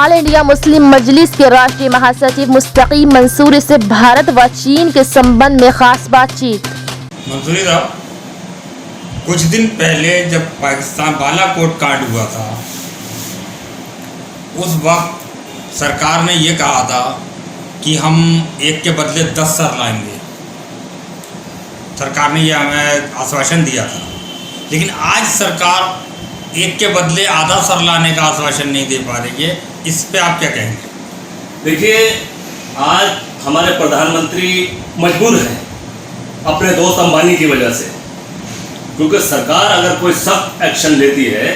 All India Muslim मजलिस के राष्ट्रीय महासचिव मुस्तकीम मंसूरी से भारत व चीन के संबंध में खास बातचीत। मंसूरी साहब, कुछ दिन पहले जब पाकिस्तान बालाकोट कांड हुआ था, उस वक्त सरकार ने ये कहा था कि हम एक के बदले 10 सर लाएंगे। सरकार ने यह हमें आश्वासन दिया था, लेकिन आज सरकार एक के बदले आधा सर लाने का आश्वासन नहीं दे पा रही है। इस पे आप क्या कहेंगे? देखिए, आज हमारे प्रधानमंत्री मजबूर हैं अपने दोस्त अंबानी की वजह से, क्योंकि सरकार अगर कोई सख्त एक्शन लेती है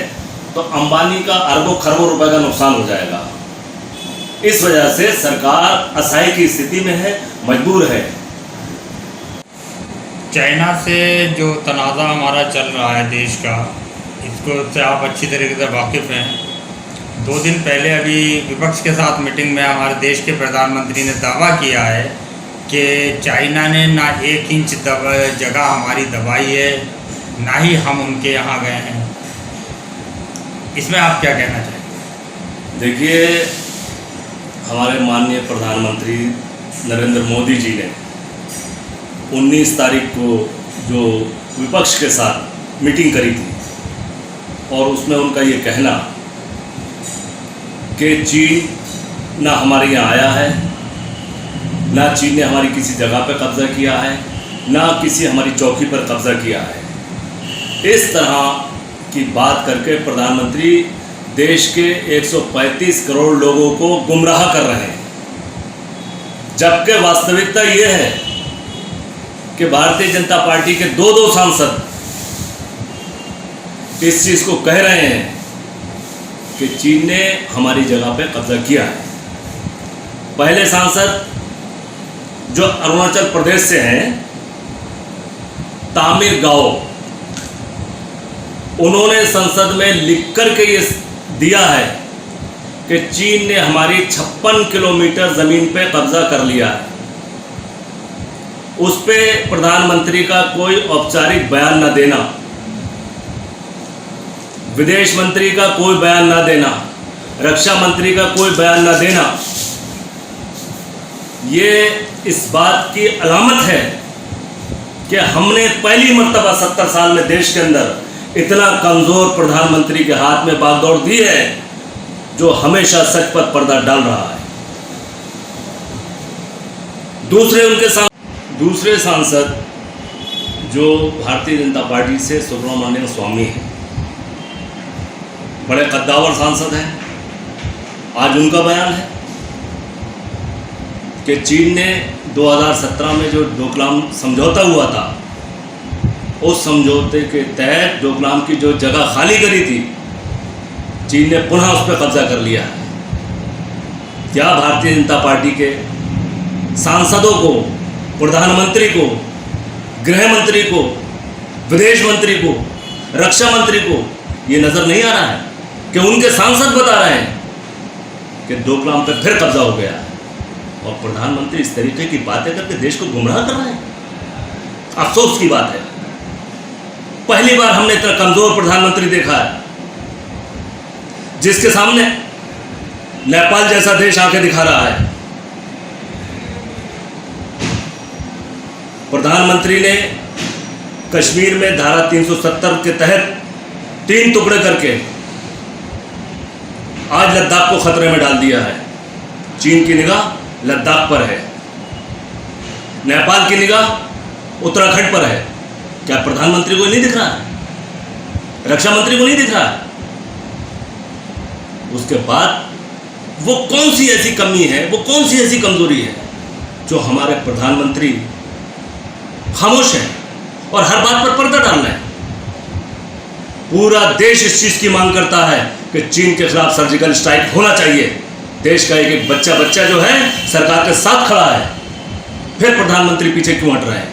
तो अंबानी का अरबों खरबों रुपए का नुकसान हो जाएगा। इस वजह से सरकार असहाय की स्थिति में है, मजबूर है। चाइना से जो तनाज़ा हमारा चल रहा है देश का, इसको से आप अच्छी तरीके से वाकिफ़ हैं। 2 दिन पहले अभी विपक्ष के साथ मीटिंग में हमारे देश के प्रधानमंत्री ने दावा किया है कि चाइना ने ना 1 इंच जगह हमारी दबाई है, ना ही हम उनके यहाँ गए हैं। इसमें आप क्या कहना चाहेंगे? देखिए, हमारे माननीय प्रधानमंत्री नरेंद्र मोदी जी ने 19 तारीख को जो विपक्ष के साथ मीटिंग करी थी, और उसमें उनका ये कहना कि चीन ना हमारे यहाँ आया है, ना चीन ने हमारी किसी जगह पर कब्ज़ा किया है, ना किसी हमारी चौकी पर कब्ज़ा किया है, इस तरह की बात करके प्रधानमंत्री देश के 135 करोड़ लोगों को गुमराह कर रहे हैं। जबकि वास्तविकता ये है कि भारतीय जनता पार्टी के 2 सांसद इस चीज़ को कह रहे हैं कि चीन ने हमारी जगह पे कब्जा किया है। पहले सांसद जो अरुणाचल प्रदेश से हैं, तामिर गाओ, उन्होंने संसद में लिख कर के ये दिया है कि चीन ने हमारी 56 किलोमीटर ज़मीन पे कब्जा कर लिया है। उस पे प्रधानमंत्री का कोई औपचारिक बयान न देना, विदेश मंत्री का कोई बयान ना देना, रक्षा मंत्री का कोई बयान ना देना, ये इस बात की अलामत है कि हमने पहली मर्तबा 70 साल में देश के अंदर इतना कमज़ोर प्रधानमंत्री के हाथ में बागडोर दी है, जो हमेशा सच पर पर्दा डाल रहा है। दूसरे सांसद जो भारतीय जनता पार्टी से सुब्रमण्यम स्वामी हैं, बड़े कद्दावर सांसद हैं। आज उनका बयान है कि चीन ने 2017 में जो डोकलाम समझौता हुआ था, उस समझौते के तहत डोकलाम की जो जगह खाली करी थी, चीन ने पुनः उस पर कब्जा कर लिया है। क्या भारतीय जनता पार्टी के सांसदों को, प्रधानमंत्री को, गृह मंत्री को, विदेश मंत्री को, रक्षा मंत्री को ये नज़र नहीं आ रहा है कि उनके सांसद बता रहे हैं कि डोकलाम पर फिर कब्जा हो गया है, और प्रधानमंत्री इस तरीके की बातें करके देश को गुमराह कर रहे हैं? अफसोस की बात है, पहली बार हमने इतना कमजोर प्रधानमंत्री देखा है, जिसके सामने नेपाल जैसा देश आके दिखा रहा है। प्रधानमंत्री ने कश्मीर में धारा 370 के तहत 3 टुकड़े करके आज लद्दाख को खतरे में डाल दिया है। चीन की निगाह लद्दाख पर है, नेपाल की निगाह उत्तराखंड पर है। क्या प्रधानमंत्री को नहीं दिख रहा है? रक्षा मंत्री को नहीं दिख रहा है? उसके बाद वो कौन सी ऐसी कमी है, वो कौन सी ऐसी कमजोरी है जो हमारे प्रधानमंत्री खामोश है और हर बात पर पर्दा डाल रहे हैं? पूरा देश इस चीज़ की मांग करता है कि चीन के खिलाफ सर्जिकल स्ट्राइक होना चाहिए। देश का एक एक बच्चा जो है सरकार के साथ खड़ा है, फिर प्रधानमंत्री पीछे क्यों हट रहे हैं?